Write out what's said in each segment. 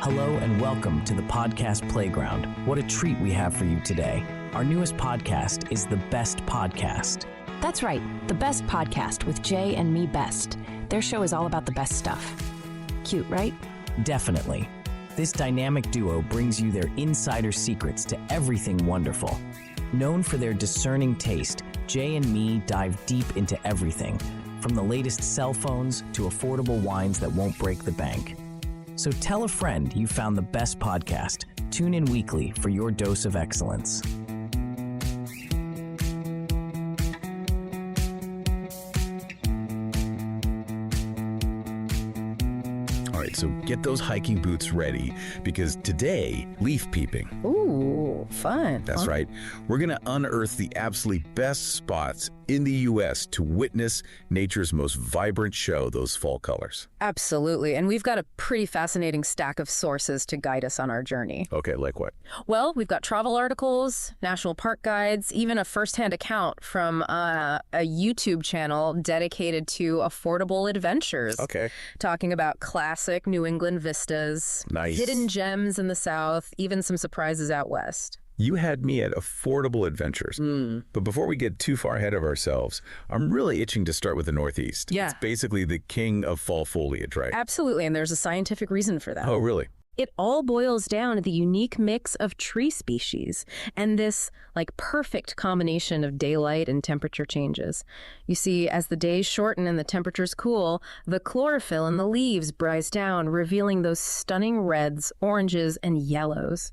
Hello and welcome to the Podcast Playground. What a treat we have for you today. Our newest podcast is The Best Podcast. That's right, The Best Podcast with Jay and me Best. Their show is all about the best stuff. Cute, right? Definitely. This dynamic duo brings you their insider secrets to everything wonderful. Known for their discerning taste, Jay and me dive deep into everything, from the latest cell phones to affordable wines that won't break the bank. So tell a friend you found the best podcast. Tune in weekly for your dose of excellence. All right, so get those hiking boots ready because today, leaf peeping. Ooh, fun. That's right. We're going to unearth the absolutely best spots in the U.S. to witness nature's most vibrant show, those fall colors. Absolutely. And we've got a pretty fascinating stack of sources to guide us on our journey. Okay, like what? Well, we've got travel articles, national park guides, even a firsthand account from a YouTube channel dedicated to affordable adventures. Okay. Talking about classic New England vistas, Nice. hidden gems in the South, even some surprises out west. You had me at affordable adventures. But before we get too far ahead of ourselves, I'm really itching to start with the Northeast. Yeah. It's basically the king of fall foliage, right? Absolutely. And there's a scientific reason for that. Oh, really? It all boils down to the unique mix of tree species and this perfect combination of daylight and temperature changes. You see, as the days shorten and the temperatures cool, the chlorophyll in the leaves rise down, revealing those stunning reds, oranges, and yellows.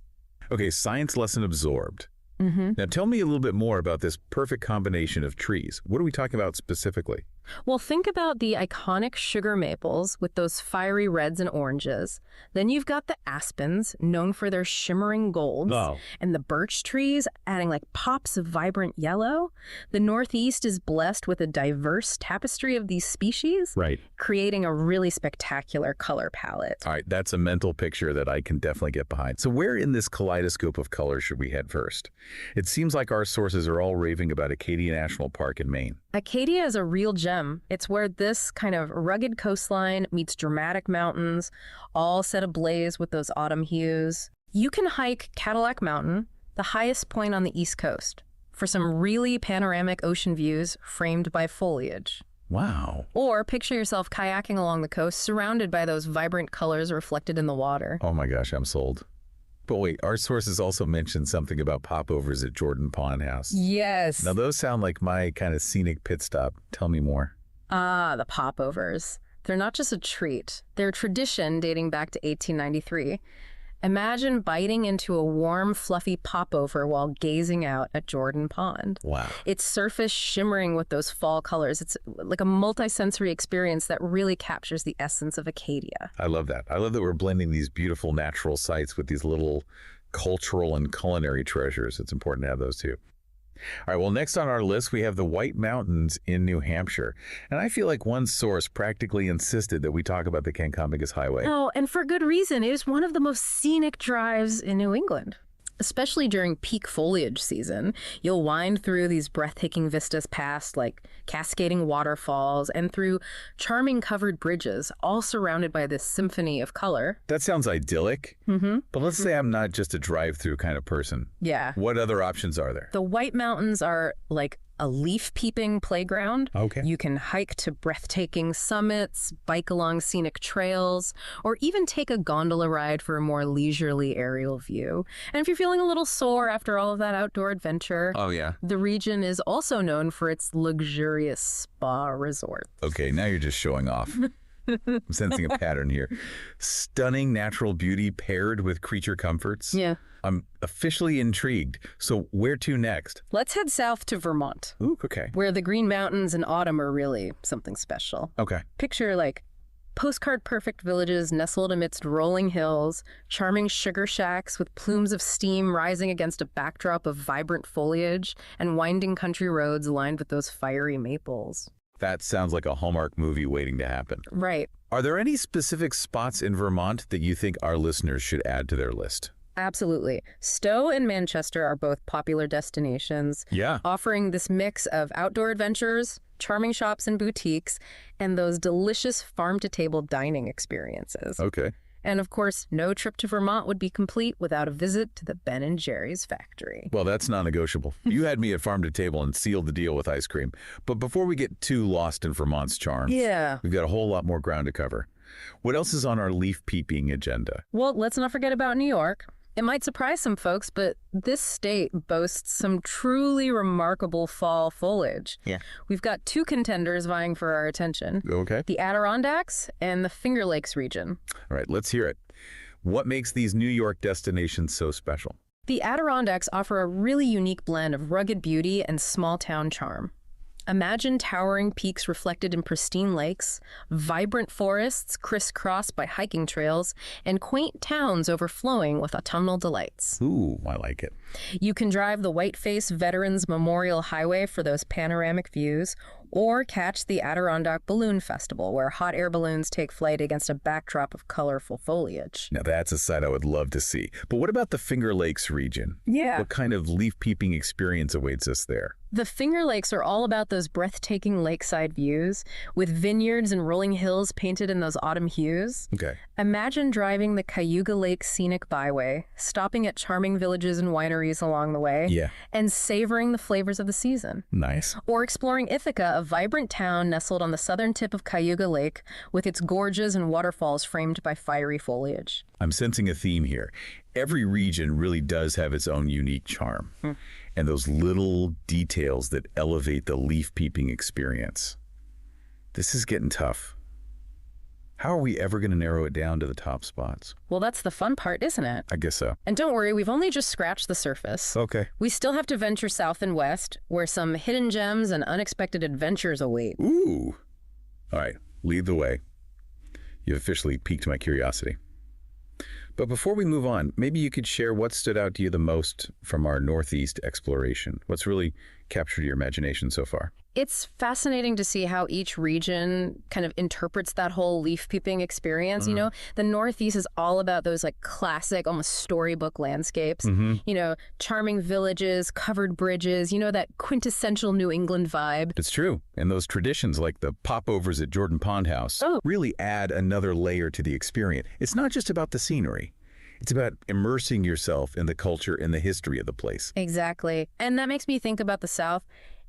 Okay, science lesson absorbed. Now tell me a little bit more about this perfect combination of trees. What are we talking about specifically? Well, think about the iconic sugar maples with those fiery reds and oranges. Then you've got the aspens, known for their shimmering golds, and the birch trees adding pops of vibrant yellow. The Northeast is blessed with a diverse tapestry of these species, Right. creating a really spectacular color palette. All right, that's a mental picture that I can definitely get behind. So where in this kaleidoscope of colors should we head first? It seems like our sources are all raving about Acadia National Park in Maine. Acadia is a real gem. It's where this kind of rugged coastline meets dramatic mountains, all set ablaze with those autumn hues. You can hike Cadillac Mountain, the highest point on the East Coast, for some really panoramic ocean views framed by foliage. Wow. Or picture yourself kayaking along the coast, surrounded by those vibrant colors reflected in the water. Oh my gosh, I'm sold. But wait, our sources also mentioned something about popovers at Jordan Pond House. Yes. Now those sound like my kind of scenic pit stop. Tell me more. The popovers. They're not just a treat. They're a tradition dating back to 1893. Imagine biting into a warm, fluffy popover while gazing out at Jordan Pond. Wow. Its surface shimmering with those fall colors. It's like a multi-sensory experience that really captures the essence of Acadia. I love that. I love that we're blending these beautiful natural sites with these little cultural and culinary treasures. It's important to have those too. All right, well, next on our list, we have the White Mountains in New Hampshire. And I feel like one source practically insisted that we talk about the Kankomigas Highway. Oh, and for good reason. It is one of the most scenic drives in New England. Especially during peak foliage season, you'll wind through these breathtaking vistas past cascading waterfalls and through charming covered bridges, all surrounded by this symphony of color. That sounds idyllic, but let's say I'm not just a drive-through kind of person. Yeah. What other options are there? The White Mountains are like a leaf peeping playground. Okay. You can hike to breathtaking summits, bike along scenic trails, or even take a gondola ride for a more leisurely aerial view. And if you're feeling a little sore after all of that outdoor adventure, Oh, yeah. the region is also known for its luxurious spa resorts. Okay, now you're just showing off. I'm sensing a pattern here. Stunning natural beauty paired with creature comforts. Yeah. I'm officially intrigued. So where to next? Let's head south to Vermont, Ooh, okay. where the Green Mountains in autumn are really something special. Okay. Picture postcard-perfect villages nestled amidst rolling hills, charming sugar shacks with plumes of steam rising against a backdrop of vibrant foliage, and winding country roads lined with those fiery maples. That sounds like a Hallmark movie waiting to happen. Right. Are there any specific spots in Vermont that you think our listeners should add to their list? Absolutely. Stowe and Manchester are both popular destinations, Yeah. offering this mix of outdoor adventures, charming shops and boutiques, and those delicious farm-to-table dining experiences. Okay. And of course, no trip to Vermont would be complete without a visit to the Ben & Jerry's factory. Well, that's non-negotiable. You had me at farm to table and sealed the deal with ice cream. But before we get too lost in Vermont's charm, we've got a whole lot more ground to cover. What else is on our leaf peeping agenda? Well, let's not forget about New York. It might surprise some folks, but this state boasts some truly remarkable fall foliage. Yeah. We've got two contenders vying for our attention. Okay. The Adirondacks and the Finger Lakes region. All right, let's hear it. What makes these New York destinations so special? The Adirondacks offer a really unique blend of rugged beauty and small-town charm. Imagine towering peaks reflected in pristine lakes, vibrant forests crisscrossed by hiking trails, and quaint towns overflowing with autumnal delights. Ooh, I like it. You can drive the Whiteface Veterans Memorial Highway for those panoramic views, or catch the Adirondack Balloon Festival, where hot air balloons take flight against a backdrop of colorful foliage. Now that's a sight I would love to see. But what about the Finger Lakes region? Yeah. What kind of leaf peeping experience awaits us there? The Finger Lakes are all about those breathtaking lakeside views, with vineyards and rolling hills painted in those autumn hues. Okay. Imagine driving the Cayuga Lake Scenic Byway, stopping at charming villages and wineries along the way, and savoring the flavors of the season. Nice. Or exploring Ithaca, a vibrant town nestled on the southern tip of Cayuga Lake, with its gorges and waterfalls framed by fiery foliage. I'm sensing a theme here. Every region really does have its own unique charm. And those little details that elevate the leaf peeping experience. This is getting tough. How are we ever going to narrow it down to the top spots? Well, that's the fun part, isn't it? I guess so. And don't worry, we've only just scratched the surface. Okay. We still have to venture south and west, where some hidden gems and unexpected adventures await. Ooh. All right, lead the way. You've officially piqued my curiosity. But before we move on, maybe you could share what stood out to you the most from our Northeast exploration. What's really captured your imagination so far? It's fascinating to see how each region kind of interprets that whole leaf peeping experience. You know, the Northeast is all about those like classic, almost storybook landscapes. You know, charming villages, covered bridges, you know, that quintessential New England vibe. It's true. And those traditions like the popovers at Jordan Pond House really add another layer to the experience. It's not just about the scenery. It's about immersing yourself in the culture and the history of the place. Exactly. And that makes me think about the South.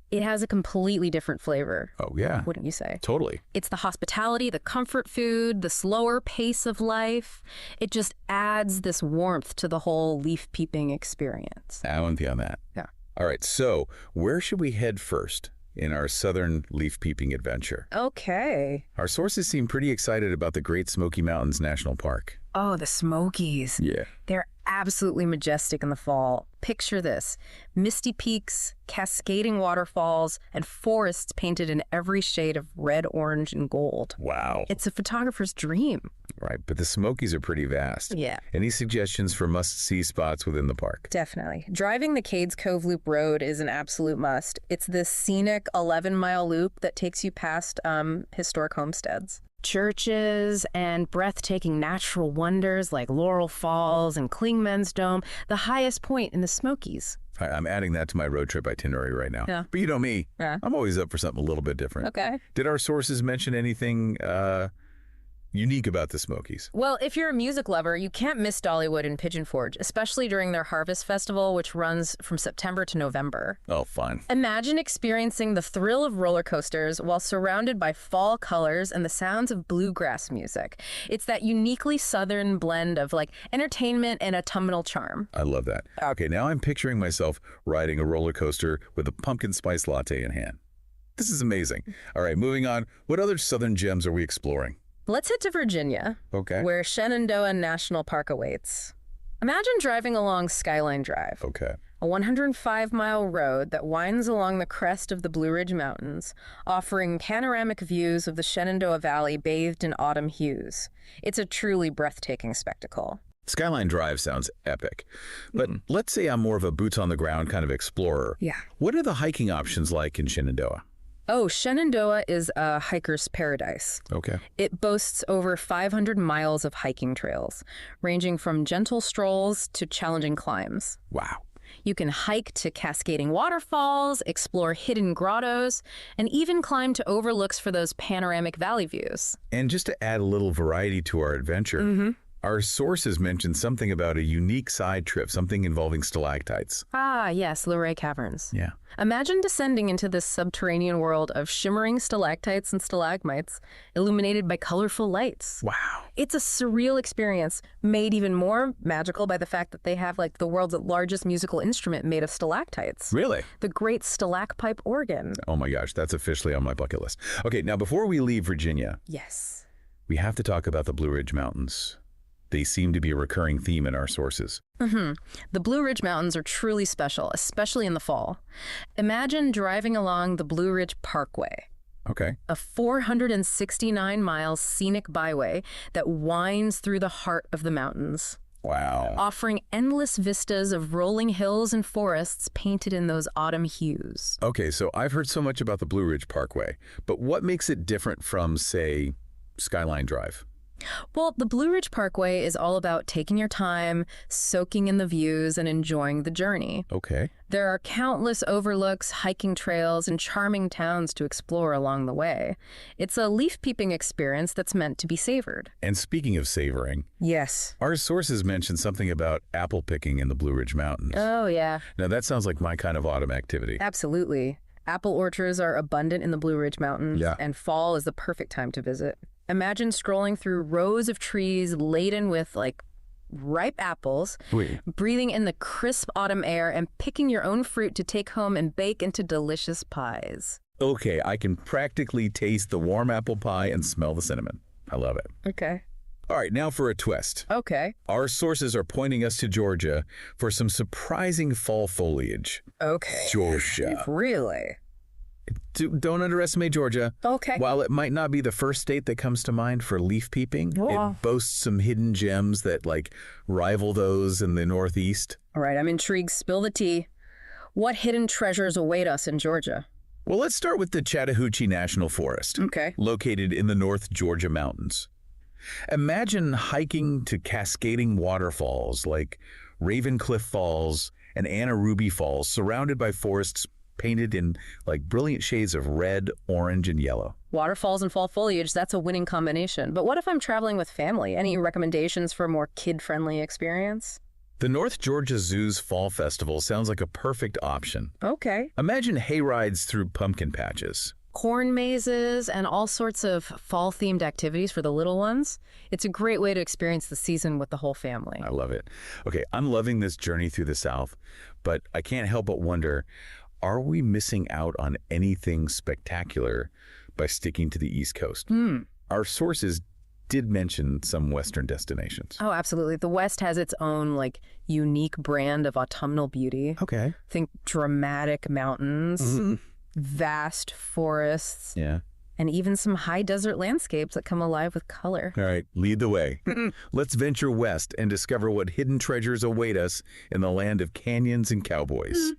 It has a completely different flavor. Oh, yeah. Wouldn't you say? Totally. It's the hospitality, the comfort food, the slower pace of life. It just adds this warmth to the whole leaf peeping experience. I'm with you on that. Yeah. All right, so where should we head first in our southern leaf peeping adventure? Okay. Our sources seem pretty excited about the Great Smoky Mountains National Park. Oh, the Smokies. Yeah. They're absolutely majestic in the fall. Picture this: misty peaks, cascading waterfalls, and forests painted in every shade of red, orange, and gold. Wow. It's a photographer's dream. Right, but the Smokies are pretty vast. Yeah. Any suggestions for must-see spots within the park? Definitely. Driving the Cades Cove Loop Road is an absolute must. It's this scenic 11-mile loop that takes you past historic homesteads. Churches and breathtaking natural wonders like Laurel Falls and Clingman's Dome, the highest point in the Smokies. I'm adding that to my road trip itinerary right now. Yeah. But you know me, Yeah. I'm always up for something a little bit different. Okay. Did our sources mention anything unique about the Smokies? Well, if you're a music lover, you can't miss Dollywood and Pigeon Forge, especially during their Harvest Festival, which runs from September to November. Oh, fun. Imagine experiencing the thrill of roller coasters while surrounded by fall colors and the sounds of bluegrass music. It's that uniquely Southern blend of like entertainment and autumnal charm. I love that. Okay, now I'm picturing myself riding a roller coaster with a pumpkin spice latte in hand. This is amazing. All right, moving on. What other Southern gems are we exploring? Let's head to Virginia, Okay. where Shenandoah National Park awaits. Imagine driving along Skyline Drive, Okay. a 105-mile road that winds along the crest of the Blue Ridge Mountains, offering panoramic views of the Shenandoah Valley bathed in autumn hues. It's a truly breathtaking spectacle. Skyline Drive sounds epic. But let's say I'm more of a boots-on-the-ground kind of explorer. Yeah. What are the hiking options like in Shenandoah? Oh, Shenandoah is a hiker's paradise. Okay. It boasts over 500 miles of hiking trails, ranging from gentle strolls to challenging climbs. Wow. You can hike to cascading waterfalls, explore hidden grottos, and even climb to overlooks for those panoramic valley views. And just to add a little variety to our adventure, Our sources mentioned something about a unique side trip, something involving stalactites. Ah, yes, Luray Caverns. Yeah. Imagine descending into this subterranean world of shimmering stalactites and stalagmites, illuminated by colorful lights. Wow. It's a surreal experience, made even more magical by the fact that they have like the world's largest musical instrument made of stalactites. Really? The great stalacpipe organ. Oh my gosh, that's officially on my bucket list. Okay, now before we leave Virginia, Yes. we have to talk about the Blue Ridge Mountains. They seem to be a recurring theme in our sources. The Blue Ridge Mountains are truly special, especially in the fall. Imagine driving along the Blue Ridge Parkway, Okay. a 469-mile scenic byway that winds through the heart of the mountains, Wow. offering endless vistas of rolling hills and forests painted in those autumn hues. Okay, so I've heard so much about the Blue Ridge Parkway, but what makes it different from, say, Skyline Drive? Well, the Blue Ridge Parkway is all about taking your time, soaking in the views, and enjoying the journey. Okay. There are countless overlooks, hiking trails, and charming towns to explore along the way. It's a leaf peeping experience that's meant to be savored. And speaking of savoring, Yes. our sources mentioned something about apple picking in the Blue Ridge Mountains. Oh, yeah. Now, that sounds like my kind of autumn activity. Absolutely. Apple orchards are abundant in the Blue Ridge Mountains, Yeah. and fall is the perfect time to visit. Imagine strolling through rows of trees laden with, like, ripe apples, Wait. breathing in the crisp autumn air and picking your own fruit to take home and bake into delicious pies. Okay, I can practically taste the warm apple pie and smell the cinnamon. I love it. Okay. All right, now for a twist. Okay. Our sources are pointing us to Georgia for some surprising fall foliage. Okay. Georgia. Really? Don't underestimate Georgia. Okay. While it might not be the first state that comes to mind for leaf peeping, Oh. it boasts some hidden gems that rival those in the Northeast. All right, I'm intrigued. Spill the tea. What hidden treasures await us in Georgia? Well, let's start with the Chattahoochee National Forest, Okay. located in the North Georgia mountains. Imagine hiking to cascading waterfalls like Raven Cliff Falls and Anna Ruby Falls, surrounded by forests painted in brilliant shades of red, orange, and yellow. Waterfalls and fall foliage, that's a winning combination. But what if I'm traveling with family? Any recommendations for a more kid-friendly experience? The North Georgia Zoo's Fall Festival sounds like a perfect option. Okay. Imagine hay rides through pumpkin patches. Corn mazes and all sorts of fall-themed activities for the little ones. It's a great way to experience the season with the whole family. I love it. Okay, I'm loving this journey through the South, but I can't help but wonder, are we missing out on anything spectacular by sticking to the East Coast? Our sources did mention some Western destinations. Oh, absolutely. The West has its own, unique brand of autumnal beauty. Okay. Think dramatic mountains, vast forests, Yeah. and even some high desert landscapes that come alive with color. All right, lead the way. Let's venture west and discover what hidden treasures await us in the land of canyons and cowboys.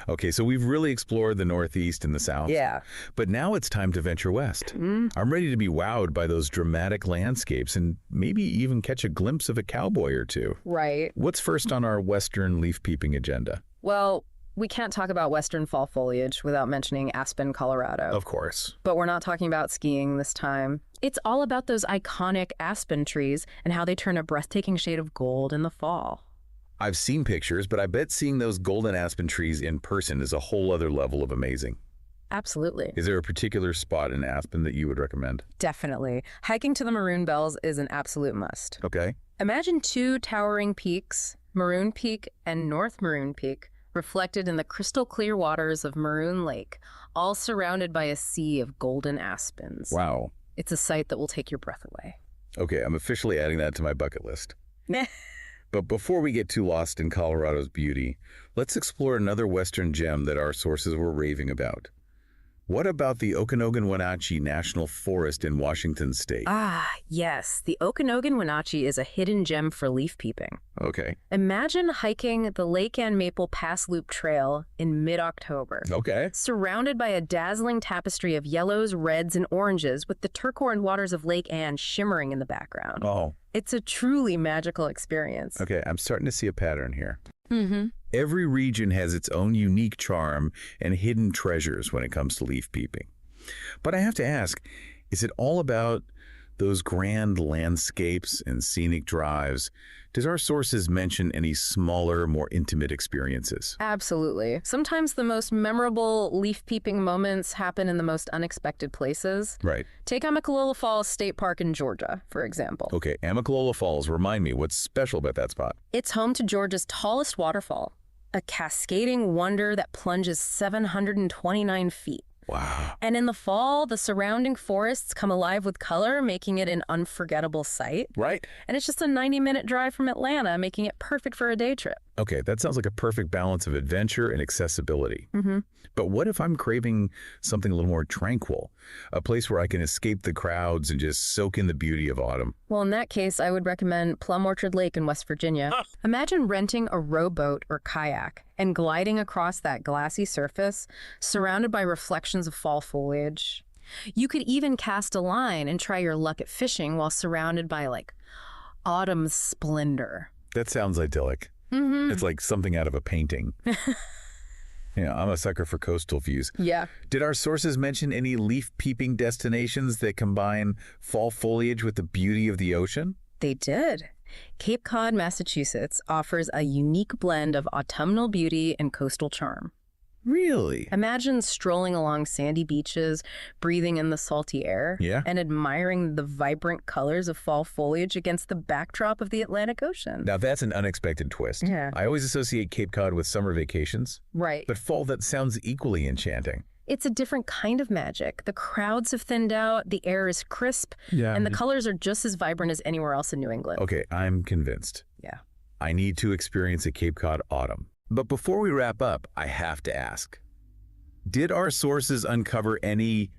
Okay, so we've really explored the Northeast and the South. Yeah. But now it's time to venture west. I'm ready to be wowed by those dramatic landscapes and maybe even catch a glimpse of a cowboy or two. Right. What's first on our Western leaf peeping agenda? Well, we can't talk about Western fall foliage without mentioning Aspen, Colorado. Of course. But we're not talking about skiing this time. It's all about those iconic aspen trees and how they turn a breathtaking shade of gold in the fall. I've seen pictures, but I bet seeing those golden aspen trees in person is a whole other level of amazing. Absolutely. Is there a particular spot in Aspen that you would recommend? Definitely. Hiking to the Maroon Bells is an absolute must. Okay. Imagine two towering peaks, Maroon Peak and North Maroon Peak, reflected in the crystal clear waters of Maroon Lake, all surrounded by a sea of golden aspens. Wow. It's a sight that will take your breath away. Okay, I'm officially adding that to my bucket list. But before we get too lost in Colorado's beauty, let's explore another Western gem that our sources were raving about. What about the Okanogan-Wenatchee National Forest in Washington State? Ah, yes. The Okanogan-Wenatchee is a hidden gem for leaf peeping. Okay. Imagine hiking the Lake Ann Maple Pass Loop Trail in mid-October. Okay. Surrounded by a dazzling tapestry of yellows, reds, and oranges with the turquoise waters of Lake Ann shimmering in the background. Oh. It's a truly magical experience. Okay, I'm starting to see a pattern here. Mm-hmm. Every region has its own unique charm and hidden treasures when it comes to leaf peeping. But I have to ask, is it all about those grand landscapes and scenic drives, does our sources mention any smaller, more intimate experiences? Absolutely. Sometimes the most memorable leaf peeping moments happen in the most unexpected places. Right. Take Amicalola Falls State Park in Georgia, for example. Okay, Amicalola Falls, remind me, what's special about that spot? It's home to Georgia's tallest waterfall, a cascading wonder that plunges 729 feet. Wow. And in the fall, the surrounding forests come alive with color, making it an unforgettable sight. Right. And it's just a 90-minute drive from Atlanta, making it perfect for a day trip. Okay, that sounds like a perfect balance of adventure and accessibility. Mm-hmm. But what if I'm craving something a little more tranquil? A place where I can escape the crowds and just soak in the beauty of autumn. Well, in that case, I would recommend Plum Orchard Lake in West Virginia. Imagine renting a rowboat or kayak and gliding across that glassy surface, surrounded by reflections of fall foliage. You could even cast a line and try your luck at fishing while surrounded by, autumn splendor. That sounds idyllic. Mm-hmm. It's like something out of a painting. I'm a sucker for coastal views. Yeah. Did our sources mention any leaf peeping destinations that combine fall foliage with the beauty of the ocean? They did. Cape Cod, Massachusetts offers a unique blend of autumnal beauty and coastal charm. Really? Imagine strolling along sandy beaches, breathing in the salty air, Yeah. and admiring the vibrant colors of fall foliage against the backdrop of the Atlantic Ocean. Now that's an unexpected twist. Yeah. I always associate Cape Cod with summer vacations, Right. but fall, that sounds equally enchanting. It's a different kind of magic. The crowds have thinned out, the air is crisp, and the colors are just as vibrant as anywhere else in New England. Okay, I'm convinced. Yeah. I need to experience a Cape Cod autumn. But before we wrap up, I have to ask, did our sources uncover any,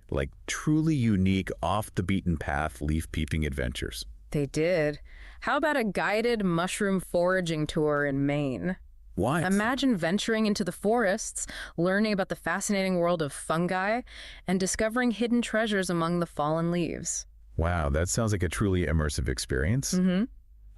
truly unique, off-the-beaten-path leaf peeping adventures? They did. How about a guided mushroom foraging tour in Maine? Why? Imagine venturing into the forests, learning about the fascinating world of fungi, and discovering hidden treasures among the fallen leaves. Wow, that sounds like a truly immersive experience. Mm-hmm.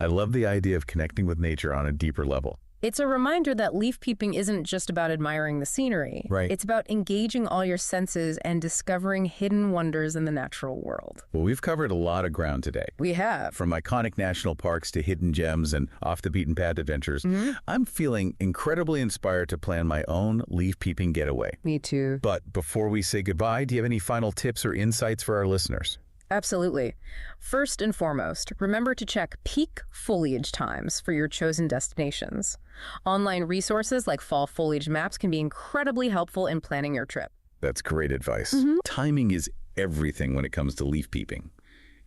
I love the idea of connecting with nature on a deeper level. It's a reminder that leaf peeping isn't just about admiring the scenery. Right. It's about engaging all your senses and discovering hidden wonders in the natural world. Well, we've covered a lot of ground today. We have. From iconic national parks to hidden gems and off-the-beaten-path adventures, Mm-hmm. I'm feeling incredibly inspired to plan my own leaf peeping getaway. Me too. But before we say goodbye, do you have any final tips or insights for our listeners? Absolutely. First and foremost, remember to check peak foliage times for your chosen destinations. Online resources like fall foliage maps can be incredibly helpful in planning your trip. That's great advice. Mm-hmm. Timing is everything when it comes to leaf peeping.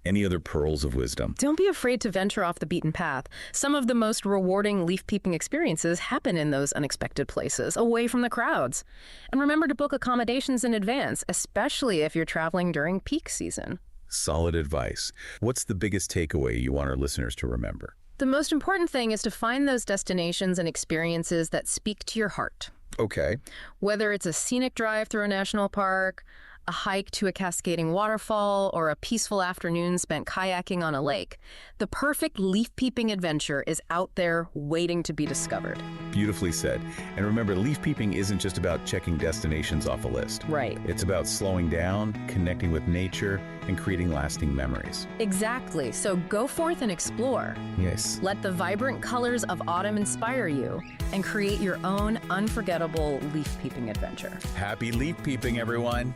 Any other pearls of wisdom? Don't be afraid to venture off the beaten path. Some of the most rewarding leaf peeping experiences happen in those unexpected places, away from the crowds. And remember to book accommodations in advance, especially if you're traveling during peak season. Solid advice. What's the biggest takeaway you want our listeners to remember? The most important thing is to find those destinations and experiences that speak to your heart. Okay. Whether it's a scenic drive through a national park, a hike to a cascading waterfall, or a peaceful afternoon spent kayaking on a lake, the perfect leaf peeping adventure is out there waiting to be discovered. Beautifully said. And remember, leaf peeping isn't just about checking destinations off a list. Right. It's about slowing down, connecting with nature, and creating lasting memories. Exactly. So go forth and explore. Yes. Let the vibrant colors of autumn inspire you and create your own unforgettable leaf peeping adventure. Happy leaf peeping, everyone.